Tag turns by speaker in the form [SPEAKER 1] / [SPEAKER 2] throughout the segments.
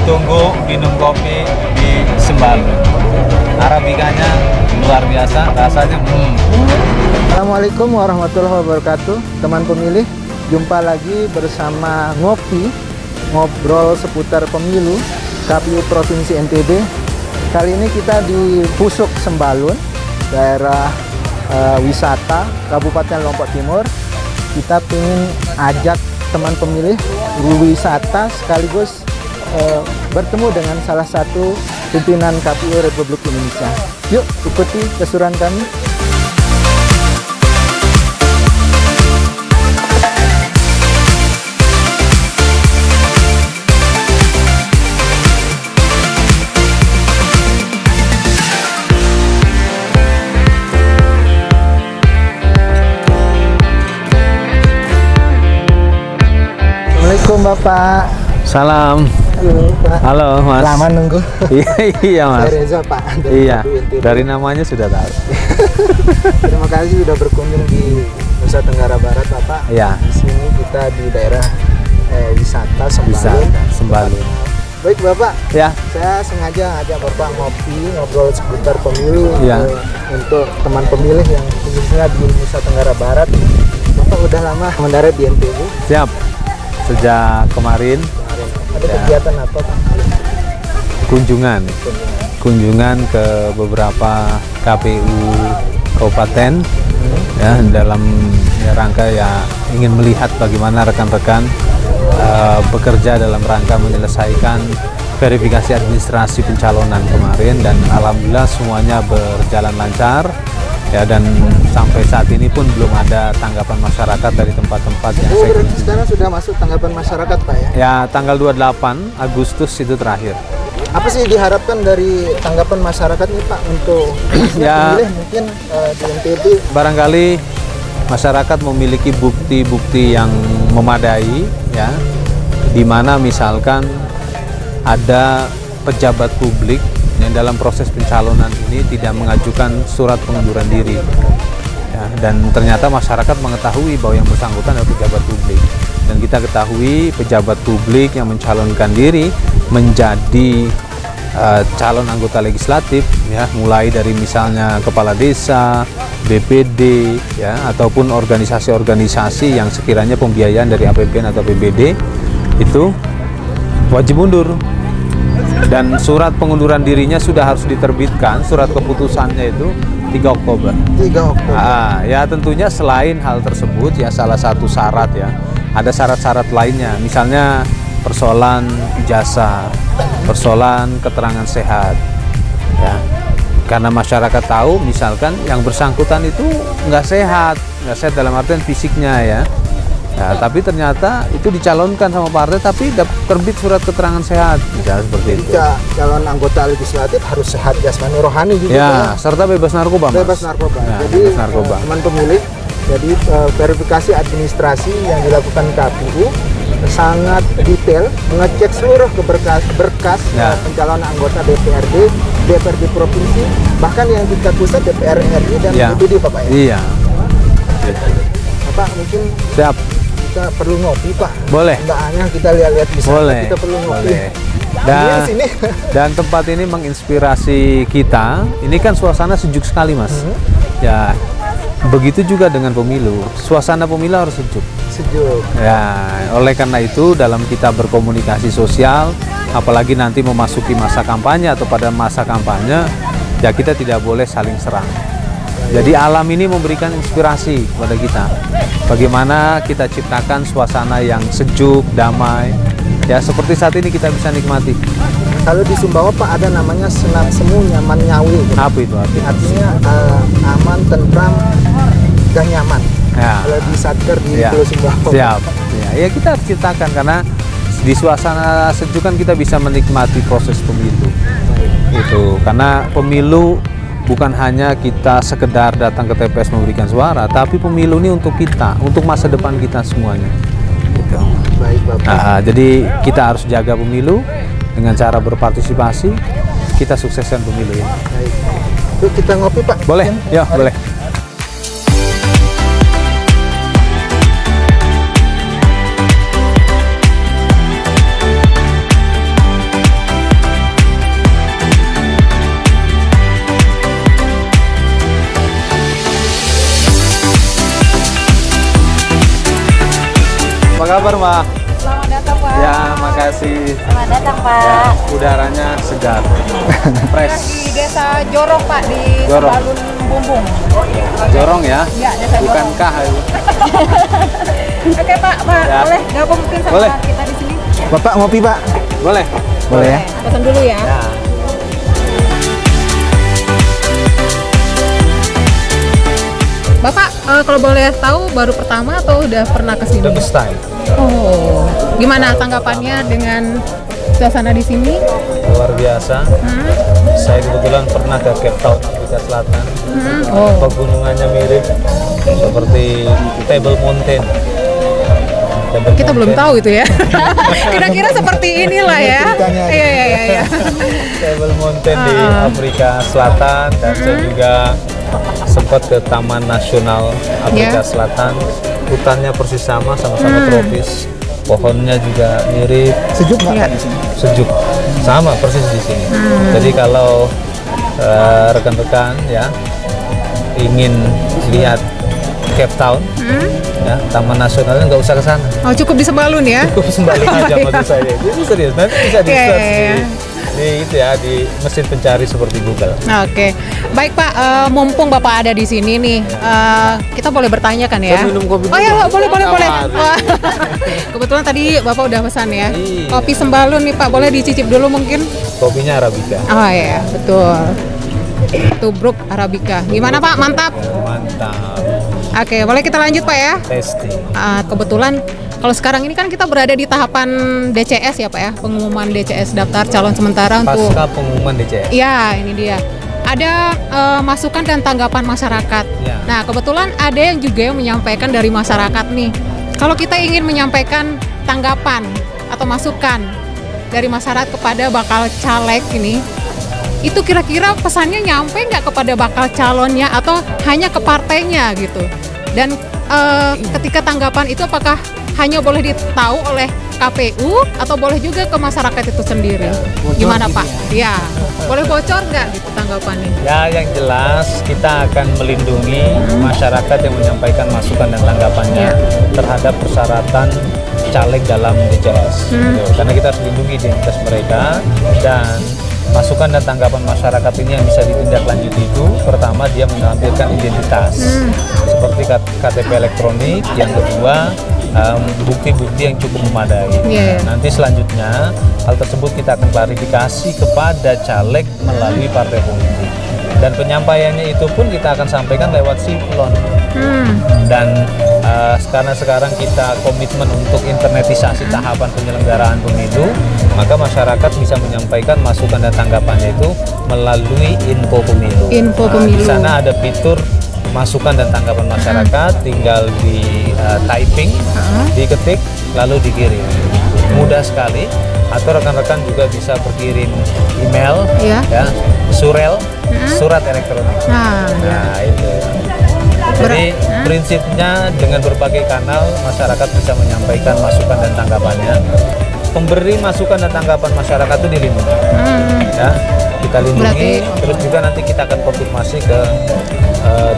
[SPEAKER 1] ditunggu minum kopi di Sembalun. Arabikanya luar biasa, rasanya
[SPEAKER 2] Assalamualaikum warahmatullahi wabarakatuh. Teman pemilih, jumpa lagi bersama ngobrol seputar pemilu KPU Provinsi NTB. Kali ini kita di Pusuk Sembalun, daerah wisata Kabupaten Lombok Timur. Kita ingin ajak teman pemilih wisata sekaligus bertemu dengan salah satu pimpinan KPU Republik Indonesia. Yuk ikuti keseruan kami. Assalamualaikum Bapak.
[SPEAKER 1] Salam.
[SPEAKER 2] Halo Pak.
[SPEAKER 1] Halo Mas.
[SPEAKER 2] Lama nunggu.
[SPEAKER 1] Iya Mas.
[SPEAKER 2] Saya Reza Pak.
[SPEAKER 1] Iya. Dari namanya sudah tahu.
[SPEAKER 2] Terima kasih sudah berkunjung di Nusa Tenggara Barat Bapak.
[SPEAKER 1] Iya.
[SPEAKER 2] Di sini kita di daerah wisata Sembalun.
[SPEAKER 1] Wisata Sembalun.
[SPEAKER 2] Baik Bapak.
[SPEAKER 1] Ya.
[SPEAKER 2] Saya sengaja ngajak Bapak ngobrol seputar pemilu untuk teman pemilih yang khususnya di Nusa Tenggara Barat. Bapak udah lama mendarat di NTB.
[SPEAKER 1] Siap. Sejak kemarin.
[SPEAKER 2] Ada kegiatan apa Pak?
[SPEAKER 1] Kunjungan ke beberapa KPU kabupaten ya, dalam rangka ingin melihat bagaimana rekan-rekan bekerja dalam rangka menyelesaikan verifikasi administrasi pencalonan kemarin, dan alhamdulillah semuanya berjalan lancar. Ya, dan sampai saat ini pun belum ada tanggapan masyarakat dari tempat-tempat yang
[SPEAKER 2] sekarang sudah masuk tanggapan masyarakat Pak ya?
[SPEAKER 1] Ya, tanggal 28 Agustus itu terakhir.
[SPEAKER 2] Apa sih diharapkan dari tanggapan masyarakat nih Pak untuk pemilih mungkin di NTB?
[SPEAKER 1] Barangkali masyarakat memiliki bukti-bukti yang memadai ya, di mana misalkan ada pejabat publik yang dalam proses pencalonan ini tidak mengajukan surat pengunduran diri ya, dan ternyata masyarakat mengetahui bahwa yang bersangkutan adalah pejabat publik, dan kita ketahui pejabat publik yang mencalonkan diri menjadi calon anggota legislatif ya, mulai dari misalnya kepala desa, BPD ya, ataupun organisasi-organisasi yang sekiranya pembiayaan dari APBN atau APBD itu wajib mundur. Dan surat pengunduran dirinya sudah harus diterbitkan, surat keputusannya itu 3 Oktober.
[SPEAKER 2] 3 Oktober.
[SPEAKER 1] Ya tentunya selain hal tersebut ya, salah satu syarat ya, ada syarat-syarat lainnya, misalnya persoalan ijazah, persoalan keterangan sehat ya. Karena masyarakat tahu misalkan yang bersangkutan itu nggak sehat dalam artian fisiknya ya. Ya, tapi ternyata itu dicalonkan sama partai tapi terbit surat keterangan sehat, misalnya seperti itu.
[SPEAKER 2] Calon anggota legislatif harus sehat jasmani rohani juga
[SPEAKER 1] ya, serta bebas narkoba.
[SPEAKER 2] Bebas narkoba.
[SPEAKER 1] Ya,
[SPEAKER 2] jadi
[SPEAKER 1] bebas narkoba.
[SPEAKER 2] Teman pemilih, jadi verifikasi administrasi yang dilakukan KPU sangat detail, mengecek seluruh berkas pencalonan anggota DPRD provinsi, bahkan yang tingkat pusat DPR RI dan DPD Bapak ya. Iya. Bapak mungkin
[SPEAKER 1] siap.
[SPEAKER 2] Kita perlu ngopi Pak.
[SPEAKER 1] Boleh.
[SPEAKER 2] Nggak hanya kita lihat-lihat bisa.
[SPEAKER 1] Boleh.
[SPEAKER 2] Kita perlu ngopi.
[SPEAKER 1] Boleh. Dan tempat ini menginspirasi kita. Ini kan suasana sejuk sekali Mas. Ya, begitu juga dengan pemilu. Suasana pemilu harus sejuk. Sejuk. Ya, oleh karena itu dalam kita berkomunikasi sosial, apalagi nanti memasuki masa kampanye atau pada masa kampanye, ya kita tidak boleh saling serang. Jadi alam ini memberikan inspirasi kepada kita. Bagaimana kita ciptakan suasana yang sejuk, damai. Ya seperti saat ini kita bisa nikmati.
[SPEAKER 2] Kalau di Sumbawa Pak ada namanya senat semu nyaman nyawi.
[SPEAKER 1] Apa itu
[SPEAKER 2] artinya? Aman, tentram, dan nyaman. Ya. Kalau di Satker di Pulau Sumbawa.
[SPEAKER 1] Siap. Ya kita harus ciptakan karena di suasana sejuk kan kita bisa menikmati proses pemilu. Itu karena pemilu bukan hanya kita sekedar datang ke TPS memberikan suara, tapi pemilu ini untuk kita, untuk masa depan kita semuanya. Gitu.
[SPEAKER 2] Baik Bapak.
[SPEAKER 1] Jadi kita harus jaga pemilu dengan cara berpartisipasi, kita sukseskan pemilu ini.
[SPEAKER 2] Baik. Yuk kita ngopi Pak.
[SPEAKER 1] Boleh, ya boleh. kabar Mbak?
[SPEAKER 3] Selamat datang Pak.
[SPEAKER 1] Ya, makasih.
[SPEAKER 3] Selamat datang
[SPEAKER 1] Ya,
[SPEAKER 3] Pak.
[SPEAKER 1] udaranya segar, fresh.
[SPEAKER 3] Di Desa Jorong Pak, di
[SPEAKER 1] Jorong.
[SPEAKER 3] Sembalun Bumbung.
[SPEAKER 1] Jorong ya?
[SPEAKER 3] Ya, Desa Jorong.
[SPEAKER 1] Bukankah itu?
[SPEAKER 3] Oke Pak,
[SPEAKER 1] Ya.
[SPEAKER 3] boleh gabung mungkin sama
[SPEAKER 1] Boleh.
[SPEAKER 3] kita di sini?
[SPEAKER 2] Bapak ngopi Pak?
[SPEAKER 1] Boleh.
[SPEAKER 2] Boleh ya?
[SPEAKER 3] Pesan dulu ya.
[SPEAKER 1] Ya.
[SPEAKER 3] Bapak, kalau boleh tahu baru pertama atau udah pernah ke sini?
[SPEAKER 1] The first time.
[SPEAKER 3] Oh, gimana tanggapannya dengan suasana di sini?
[SPEAKER 1] Luar biasa. Saya kebetulan pernah ke Cape Town, Afrika Selatan.
[SPEAKER 3] Oh,
[SPEAKER 1] Pegunungannya mirip seperti Table Mountain. Table
[SPEAKER 3] kita belum
[SPEAKER 1] Mountain.
[SPEAKER 3] tahu itu ya. Kira-kira seperti inilah ya.
[SPEAKER 2] Ceritanya.
[SPEAKER 3] Iya.
[SPEAKER 1] Table Mountain di Afrika Selatan, dan saya juga sempat ke Taman Nasional Afrika
[SPEAKER 3] Ya.
[SPEAKER 1] Selatan. Hutannya persis sama tropis. Pohonnya juga mirip,
[SPEAKER 2] Sejuk nggak
[SPEAKER 3] Iya.
[SPEAKER 2] Pak di sini?
[SPEAKER 1] sejuk, sama persis di sini. Jadi kalau rekan-rekan ya ingin lihat Cape Town, ya Taman Nasionalnya nggak usah ke sana.
[SPEAKER 3] Oh, cukup di Sembalun ya?
[SPEAKER 1] Cukup Sembalun aja maksud saya. Itu serius, nanti bisa di
[SPEAKER 3] Iya,
[SPEAKER 1] search
[SPEAKER 3] iya.
[SPEAKER 1] di itu ya, di mesin pencari seperti Google.
[SPEAKER 3] Oke, baik Pak. Mumpung Bapak ada di sini nih, kita boleh bertanya kan ya?
[SPEAKER 1] Saya minum kopi
[SPEAKER 3] Oh ya,
[SPEAKER 1] dulu.
[SPEAKER 3] boleh.
[SPEAKER 1] Mari.
[SPEAKER 3] Wah, kebetulan tadi Bapak udah pesan ya.
[SPEAKER 1] Iya.
[SPEAKER 3] Kopi Sembalun nih Pak, boleh dicicip dulu mungkin?
[SPEAKER 1] Kopinya Arabica.
[SPEAKER 3] Oh ya, betul. Tubruk Arabica. Gimana Pak? Mantap.
[SPEAKER 1] Mantap,
[SPEAKER 3] Oke, boleh kita lanjut Pak ya?
[SPEAKER 1] tasty.
[SPEAKER 3] Kebetulan kalau sekarang ini kan kita berada di tahapan DCS ya Pak ya, pengumuman DCS daftar calon sementara untuk.
[SPEAKER 1] Pasca pengumuman DCS.
[SPEAKER 3] Iya, ini dia. Ada masukan dan tanggapan masyarakat.
[SPEAKER 1] Ya.
[SPEAKER 3] Nah, kebetulan ada yang juga yang menyampaikan dari masyarakat nih. Kalau kita ingin menyampaikan tanggapan atau masukan dari masyarakat kepada bakal caleg ini, itu kira-kira pesannya nyampe nggak kepada bakal calonnya atau hanya ke partainya gitu? Dan ketika tanggapan itu apakah hanya boleh ditahu oleh KPU atau boleh juga ke masyarakat itu sendiri? Gimana Pak? Ya, boleh bocor nggak gitu tanggapannya?
[SPEAKER 1] Ya, yang jelas kita akan melindungi masyarakat yang menyampaikan masukan dan tanggapannya terhadap persyaratan caleg dalam DCS. Gitu. Karena kita harus lindungi identitas mereka, dan masukan dan tanggapan masyarakat ini yang bisa ditindaklanjuti itu, pertama dia menampilkan identitas seperti KTP elektronik, yang kedua bukti-bukti yang cukup memadai.
[SPEAKER 3] Iya.
[SPEAKER 1] Nanti selanjutnya hal tersebut kita akan klarifikasi kepada caleg melalui partai politik, dan penyampaiannya itu pun kita akan sampaikan lewat siklon. Dan karena sekarang kita komitmen untuk internetisasi tahapan penyelenggaraan pemilu, maka masyarakat bisa menyampaikan masukan dan tanggapannya itu melalui info pemilu.
[SPEAKER 3] Info
[SPEAKER 1] Nah,
[SPEAKER 3] pemilu.
[SPEAKER 1] di sana ada fitur masukan dan tanggapan masyarakat, tinggal di typing, diketik, lalu dikirim. Mudah sekali. Atau rekan-rekan juga bisa berkirim email,
[SPEAKER 3] Iya.
[SPEAKER 1] ya, surel, surat elektronik.
[SPEAKER 3] Nah,
[SPEAKER 1] Nah, itu. Jadi prinsipnya dengan berbagai kanal masyarakat bisa menyampaikan masukan dan tanggapannya. Pemberi masukan dan tanggapan masyarakat itu dilindungi. Ya, kita lindungi.
[SPEAKER 3] Berarti-
[SPEAKER 1] Terus juga nanti kita akan konfirmasi ke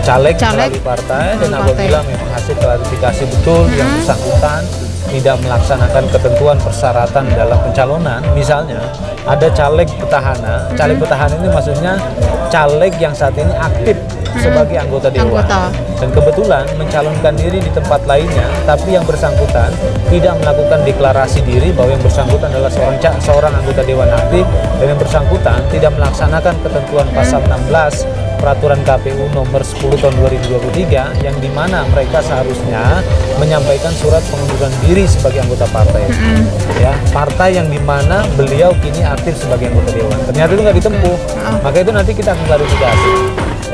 [SPEAKER 1] caleg melalui partai, dan
[SPEAKER 3] melalui
[SPEAKER 1] apabila memang hasil klarifikasi betul yang bersangkutan tidak melaksanakan ketentuan persyaratan dalam pencalonan, misalnya ada caleg petahana. Caleg petahana ini maksudnya caleg yang saat ini aktif sebagai anggota dewan,
[SPEAKER 3] Anggota.
[SPEAKER 1] dan kebetulan mencalonkan diri di tempat lainnya, tapi yang bersangkutan tidak melakukan deklarasi diri bahwa yang bersangkutan adalah seorang anggota dewan aktif, dan yang bersangkutan tidak melaksanakan ketentuan pasal 16 Peraturan KPU nomor 10 tahun 2023, yang dimana mereka seharusnya menyampaikan surat pengunduran diri sebagai anggota partai. Ya, partai yang dimana beliau kini aktif sebagai anggota dewan. Ternyata itu nggak ditempuh, maka itu nanti kita akan klarifikasi.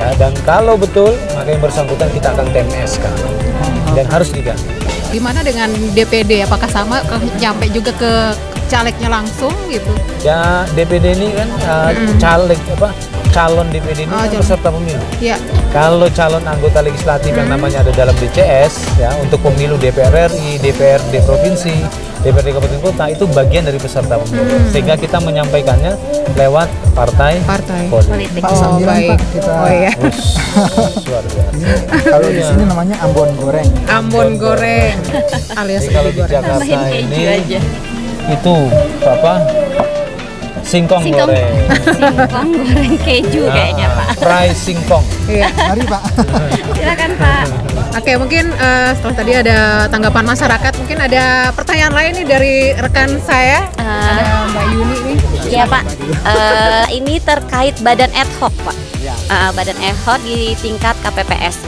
[SPEAKER 1] Ya, dan kalau betul, maka yang bersangkutan kita akan TMS kan, dan harus diganti.
[SPEAKER 3] gimana dengan DPD? Apakah sama nyampe juga ke calegnya langsung gitu?
[SPEAKER 1] Ya, DPD ini kan calon DPD ini kan
[SPEAKER 3] calon.
[SPEAKER 1] peserta pemilu.
[SPEAKER 3] Ya.
[SPEAKER 1] Kalau calon anggota legislatif yang namanya ada dalam DCS, ya, untuk pemilu DPR RI, DPRD provinsi, DPRD Kabupaten Kota itu bagian dari peserta pemilu. Sehingga kita menyampaikannya lewat partai politik.
[SPEAKER 2] Pak, sambilan Pak kita.
[SPEAKER 3] Oh iya.
[SPEAKER 1] Luar biasa.
[SPEAKER 2] Kalau di sini namanya Ambon goreng.
[SPEAKER 3] Ambon goreng alias
[SPEAKER 1] Jadi kalau di
[SPEAKER 3] goreng.
[SPEAKER 1] Jakarta
[SPEAKER 4] Tambahin keju
[SPEAKER 1] ini
[SPEAKER 4] aja.
[SPEAKER 1] itu apa? Singkong goreng.
[SPEAKER 4] Singkong goreng keju kayaknya Pak.
[SPEAKER 1] Fry singkong.
[SPEAKER 3] Iya.
[SPEAKER 2] Mari Pak.
[SPEAKER 4] Silakan Pak.
[SPEAKER 3] Oke, mungkin setelah tadi ada tanggapan masyarakat, mungkin ada pertanyaan lain nih dari rekan saya. Ada Mbak Yuni nih.
[SPEAKER 4] Iya Pak. Ini terkait badan ad hoc Pak. Badan ad hoc di tingkat KPPS.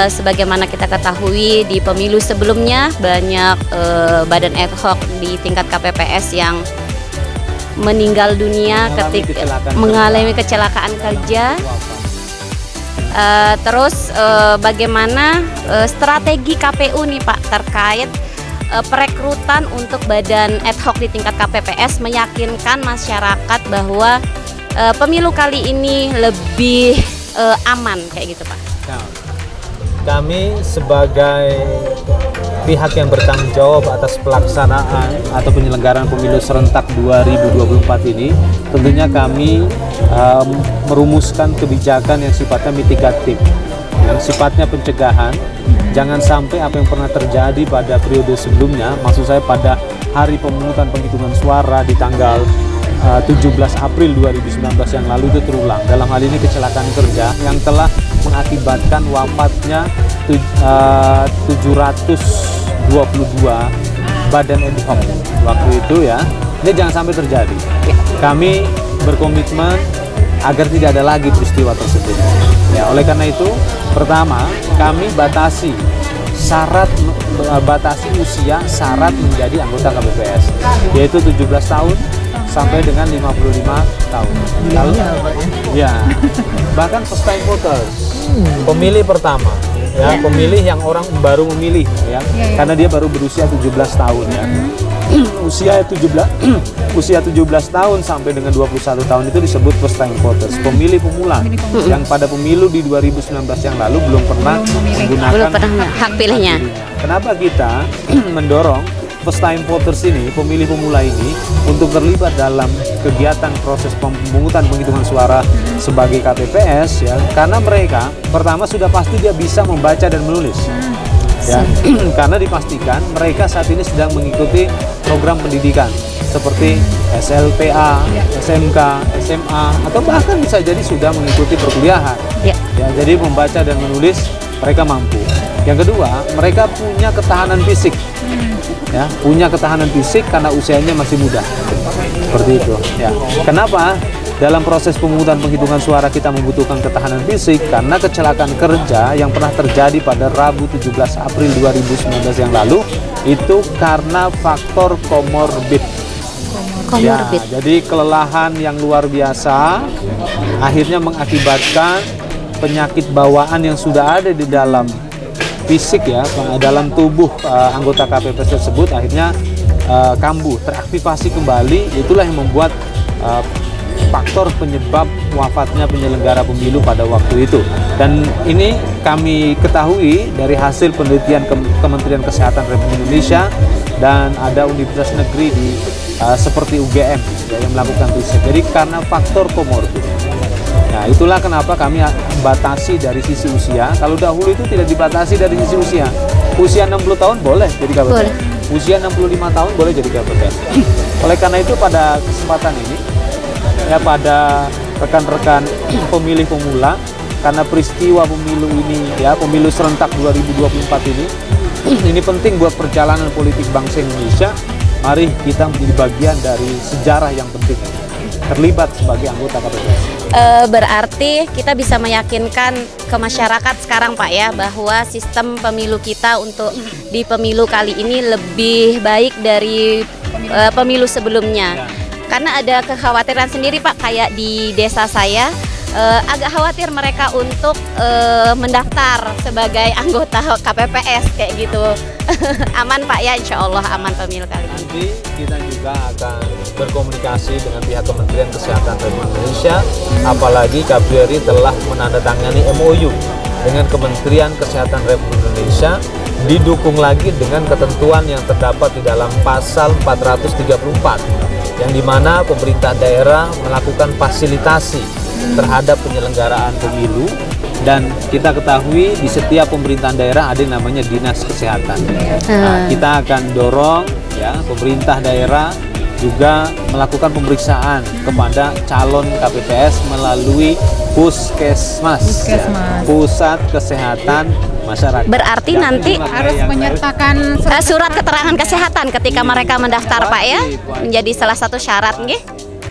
[SPEAKER 4] Sebagaimana kita ketahui di pemilu sebelumnya banyak badan ad hoc di tingkat KPPS yang meninggal dunia ketika mengalami kecelakaan kerja. Terus bagaimana strategi KPU nih Pak terkait perekrutan untuk badan ad hoc di tingkat KPPS meyakinkan masyarakat bahwa pemilu kali ini lebih aman kayak gitu Pak.
[SPEAKER 1] Nah, kami sebagai pihak yang bertanggung jawab atas pelaksanaan atau penyelenggaraan pemilu serentak 2024 ini, tentunya kami merumuskan kebijakan yang sifatnya mitigatif, yang sifatnya pencegahan. Jangan sampai apa yang pernah terjadi pada periode sebelumnya, maksud saya pada hari pemungutan penghitungan suara di tanggal 17 April 2019 yang lalu itu terulang. Dalam hal ini kecelakaan kerja yang telah mengakibatkan wafatnya 722 badan ad hoc waktu itu ya. Ini jangan sampai terjadi. Kami berkomitmen agar tidak ada lagi peristiwa tersebut. Ya, oleh karena itu, pertama kami batasi usia syarat menjadi anggota KPPS, yaitu 17 tahun sampai dengan 55 tahun. Lalu, ya, bahkan first time voters, pemilih pertama, ya, pemilih yang orang baru memilih, ya, karena dia baru berusia 17 tahun, ya. Usia 17 tahun sampai dengan 21 tahun itu disebut first time voters, pemilih pemula, yang pada pemilu di 2019 yang lalu belum pernah menggunakan
[SPEAKER 4] hak pilihnya.
[SPEAKER 1] Kenapa kita mendorong first time voters ini, pemilih pemula ini, untuk terlibat dalam kegiatan proses pemungutan penghitungan suara sebagai KPPS, ya, karena mereka pertama sudah pasti dia bisa membaca dan menulis, ya, karena dipastikan mereka saat ini sedang mengikuti program pendidikan seperti SLTA, SMK, SMA, atau bahkan bisa jadi sudah mengikuti perkuliahan. Ya, jadi membaca dan menulis mereka mampu. Yang kedua, mereka punya ketahanan fisik. Ya, punya ketahanan fisik karena usianya masih muda. Seperti itu, ya. Kenapa dalam proses pemungutan penghitungan suara kita membutuhkan ketahanan fisik? Karena kecelakaan kerja yang pernah terjadi pada Rabu 17 April 2019 yang lalu itu karena faktor komorbid. Ya, jadi kelelahan yang luar biasa akhirnya mengakibatkan penyakit bawaan yang sudah ada di dalam fisik, ya, dalam tubuh anggota KPPS tersebut akhirnya kambuh, teraktivasi kembali. Itulah yang membuat faktor penyebab wafatnya penyelenggara pemilu pada waktu itu. Dan ini kami ketahui dari hasil penelitian Kementerian Kesehatan Republik Indonesia, dan ada universitas negeri di seperti UGM, ya, yang melakukan riset. Jadi karena faktor komorbid. Nah, itulah kenapa kami batasi dari sisi usia. Kalau dahulu itu tidak dibatasi dari sisi usia. Usia 60 tahun boleh jadi KPPS. Usia 65 tahun boleh jadi KPPS. Oleh karena itu pada kesempatan ini, ya, pada rekan-rekan pemilih pemula, karena peristiwa pemilu ini, ya, pemilu serentak 2024 ini penting buat perjalanan politik bangsa Indonesia. Mari kita menjadi bagian dari sejarah yang penting, terlibat sebagai anggota KPPS.
[SPEAKER 4] Berarti kita bisa meyakinkan ke masyarakat sekarang Pak, ya, bahwa sistem pemilu kita untuk di pemilu kali ini lebih baik dari pemilu sebelumnya. Karena ada kekhawatiran sendiri Pak, kayak di desa saya agak khawatir mereka untuk mendaftar sebagai anggota KPPS kayak gitu. Aman Pak, ya, insya Allah aman pemilu kali ini.
[SPEAKER 1] Nanti kita juga akan berkomunikasi dengan pihak Kementerian Kesehatan Republik Indonesia, apalagi KBRI telah menandatangani MOU dengan Kementerian Kesehatan Republik Indonesia didukung lagi dengan ketentuan yang terdapat di dalam pasal 434 yang dimana pemerintah daerah melakukan fasilitasi terhadap penyelenggaraan pemilu. Dan kita ketahui di setiap pemerintahan daerah ada yang namanya dinas kesehatan. Nah, kita akan dorong ya pemerintah daerah juga melakukan pemeriksaan kepada calon KPPS melalui Puskesmas. Ya, Pusat Kesehatan Masyarakat.
[SPEAKER 4] Berarti
[SPEAKER 1] yang
[SPEAKER 4] nanti
[SPEAKER 3] harus menyertakan
[SPEAKER 4] surat keterangan kesehatan ketika mereka mendaftar Pak ya, menjadi salah satu syarat nggih.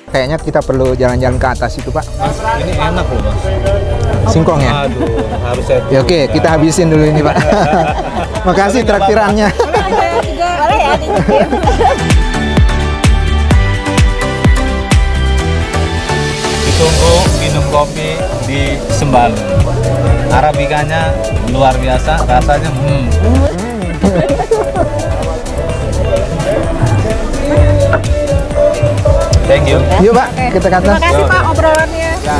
[SPEAKER 2] Kayaknya kita perlu jalan-jalan ke atas itu Pak.
[SPEAKER 1] Mas, ini enak loh Mas.
[SPEAKER 2] Singkong ya?
[SPEAKER 1] Aduh, harus saya
[SPEAKER 2] Ya, oke, kita habisin dulu ini Pak. Makasih traktirannya.
[SPEAKER 4] Boleh ya dicicip.
[SPEAKER 1] Ditunggu minum kopi di Sembalun. Arabikanya luar biasa, rasanya Thank you.
[SPEAKER 2] Yuk Pak, kita ke atas.
[SPEAKER 3] Terima kasih Pak obrolannya.
[SPEAKER 2] Ya.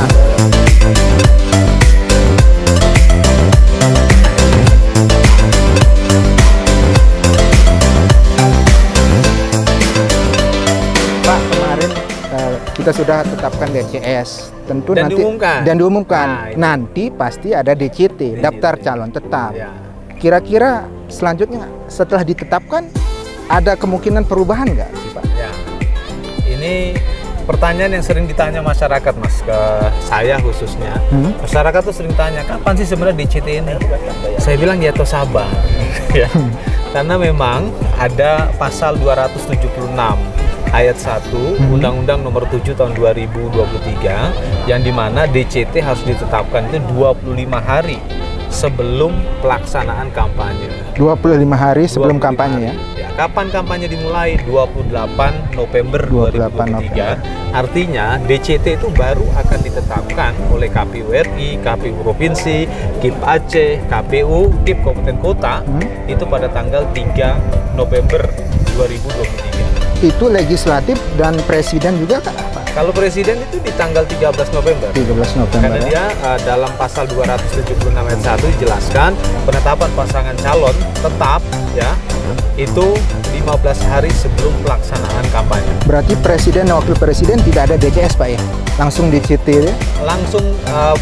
[SPEAKER 2] Pak, kemarin kita sudah tetapkan DCS. Tentu
[SPEAKER 1] Dan
[SPEAKER 2] nanti
[SPEAKER 1] diumumkan. Nah, itu.
[SPEAKER 2] nanti pasti ada DCT, daftar calon tetap.
[SPEAKER 1] Ya.
[SPEAKER 2] Kira-kira selanjutnya setelah ditetapkan ada kemungkinan perubahan nggak sih Pak?
[SPEAKER 1] Ya. Ini pertanyaan yang sering ditanya masyarakat Mas, ke saya khususnya. Masyarakat tuh sering tanya, kapan sih sebenarnya DCT ini? Saya bilang ya toh sabar. Ya. Karena memang ada pasal 276 ayat 1 Undang-Undang Nomor 7 tahun 2023 yang dimana DCT harus ditetapkan itu 25 hari sebelum pelaksanaan kampanye.
[SPEAKER 2] 25 hari sebelum
[SPEAKER 1] 25
[SPEAKER 2] kampanye
[SPEAKER 1] hari.
[SPEAKER 2] ya?
[SPEAKER 1] Ya, kapan kampanye dimulai? 28 November
[SPEAKER 2] 28
[SPEAKER 1] 2023. Artinya DCT itu baru akan ditetapkan oleh KPU RI, KPU Provinsi, KIP Aceh, KPU, KIP Kabupaten Kota itu pada tanggal 3 November 2023.
[SPEAKER 2] Itu legislatif dan presiden juga Kak? Pak?
[SPEAKER 1] Kalau presiden itu di tanggal 13 November.
[SPEAKER 2] 13 November
[SPEAKER 1] Karena
[SPEAKER 2] ya?
[SPEAKER 1] dia dalam pasal 276 ayat 1 dijelaskan penetapan pasangan calon tetap ya itu 15 hari sebelum pelaksanaan kampanye.
[SPEAKER 2] Berarti presiden dan wakil presiden tidak ada DCS Pak ya? Langsung DCT ya?
[SPEAKER 1] Langsung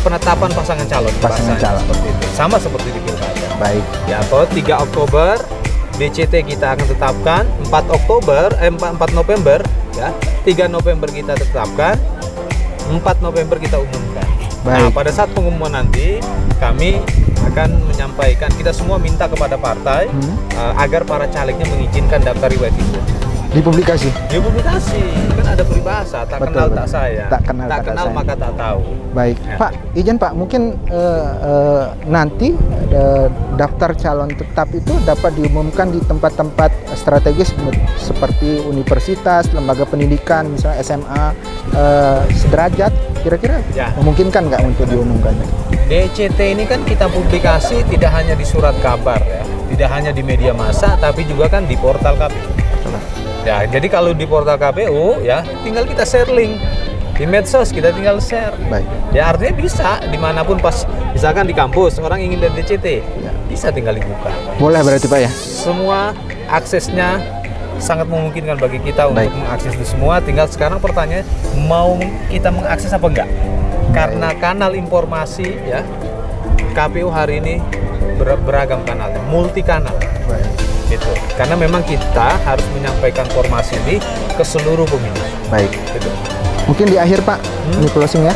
[SPEAKER 1] penetapan pasangan calon.
[SPEAKER 2] Pasangan
[SPEAKER 1] bahasanya
[SPEAKER 2] calon.
[SPEAKER 1] Seperti itu. Sama seperti di pilkada.
[SPEAKER 2] Baik.
[SPEAKER 1] Ya, atau 3 Oktober DCT kita akan tetapkan, 4 November ya. 3 November kita tetapkan, 4 November kita umumkan.
[SPEAKER 2] Baik.
[SPEAKER 1] Nah, pada saat pengumuman nanti kami akan menyampaikan, kita semua minta kepada partai agar para calegnya mengizinkan daftar riwayat hidup.
[SPEAKER 2] Dipublikasi?
[SPEAKER 1] Dipublikasi, kan ada peribahasa, tak
[SPEAKER 2] Betul,
[SPEAKER 1] kenal
[SPEAKER 2] betul.
[SPEAKER 1] tak saya,
[SPEAKER 2] Tak kenal tak sayang.
[SPEAKER 1] maka tak tahu.
[SPEAKER 2] Baik.
[SPEAKER 1] Ya.
[SPEAKER 2] Pak, izin Pak, mungkin nanti daftar calon tetap itu dapat diumumkan di tempat-tempat strategis seperti universitas, lembaga pendidikan, misalnya SMA, sederajat, kira-kira
[SPEAKER 1] Ya.
[SPEAKER 2] memungkinkan nggak untuk diumumkan?
[SPEAKER 1] DCT ini kan kita publikasi tidak hanya di surat kabar ya, tidak hanya di media massa, tapi juga kan di portal KPU. Ya, jadi kalau di portal KPU ya tinggal kita share link di medsos, kita tinggal share.
[SPEAKER 2] Baik.
[SPEAKER 1] Ya artinya bisa dimanapun, pas misalkan di kampus orang ingin lihat DCT
[SPEAKER 2] Ya.
[SPEAKER 1] bisa tinggal dibuka.
[SPEAKER 2] Boleh berarti Pak ya?
[SPEAKER 1] Semua aksesnya sangat memungkinkan bagi kita
[SPEAKER 2] Baik.
[SPEAKER 1] untuk mengakses itu semua. Tinggal sekarang pertanyaan mau kita mengakses apa enggak? Karena kanal informasi ya KPU hari ini beragam kanalnya, multi kanal.
[SPEAKER 2] Baik.
[SPEAKER 1] Gitu. Karena memang kita harus menyampaikan informasi ini ke seluruh pemilih.
[SPEAKER 2] Baik.
[SPEAKER 1] Gitu.
[SPEAKER 2] Mungkin di akhir Pak, ini closing ya.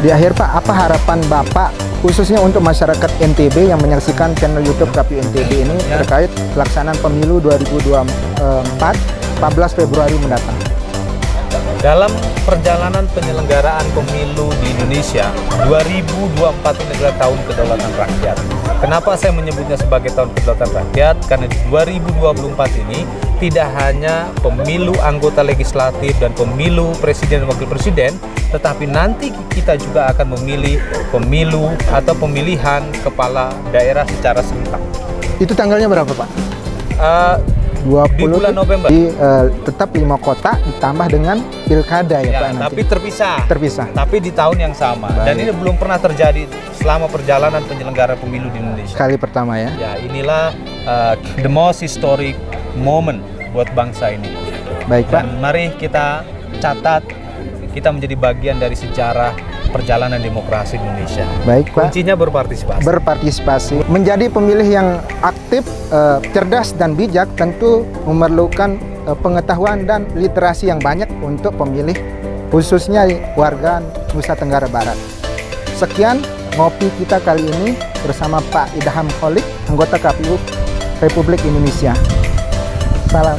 [SPEAKER 2] Di akhir Pak, apa harapan Bapak khususnya untuk masyarakat NTB yang menyaksikan channel YouTube KPU NTB ini
[SPEAKER 1] Ya.
[SPEAKER 2] terkait pelaksanaan pemilu 2024 14 Februari mendatang?
[SPEAKER 1] Dalam perjalanan penyelenggaraan pemilu di Indonesia, 2024 ini adalah tahun kedaulatan rakyat. Kenapa saya menyebutnya sebagai tahun kedaulatan rakyat? Karena di 2024 ini tidak hanya pemilu anggota legislatif dan pemilu presiden dan wakil presiden, tetapi nanti kita juga akan memilih pemilu atau pemilihan kepala daerah secara serentak.
[SPEAKER 2] Itu tanggalnya berapa Pak? 20
[SPEAKER 1] di bulan November.
[SPEAKER 2] Tetap 5 kota ditambah dengan pilkada ya, Pak. Nanti.
[SPEAKER 1] Tapi terpisah.
[SPEAKER 2] Terpisah.
[SPEAKER 1] Tapi di tahun yang sama.
[SPEAKER 2] Baik.
[SPEAKER 1] Dan ini belum pernah terjadi selama perjalanan penyelenggara pemilu di Indonesia.
[SPEAKER 2] Kali pertama ya.
[SPEAKER 1] Ya, inilah the most historic moment buat bangsa ini.
[SPEAKER 2] Baik, Pak.
[SPEAKER 1] Dan mari kita catat, kita menjadi bagian dari sejarah perjalanan demokrasi Indonesia.
[SPEAKER 2] Baik, Pak.
[SPEAKER 1] Kuncinya berpartisipasi.
[SPEAKER 2] Berpartisipasi. Menjadi pemilih yang aktif, cerdas dan bijak tentu memerlukan pengetahuan dan literasi yang banyak untuk pemilih, khususnya warga Nusa Tenggara Barat. Sekian ngopi kita kali ini bersama Pak Idham Kholik, anggota KPU Republik Indonesia. Salam.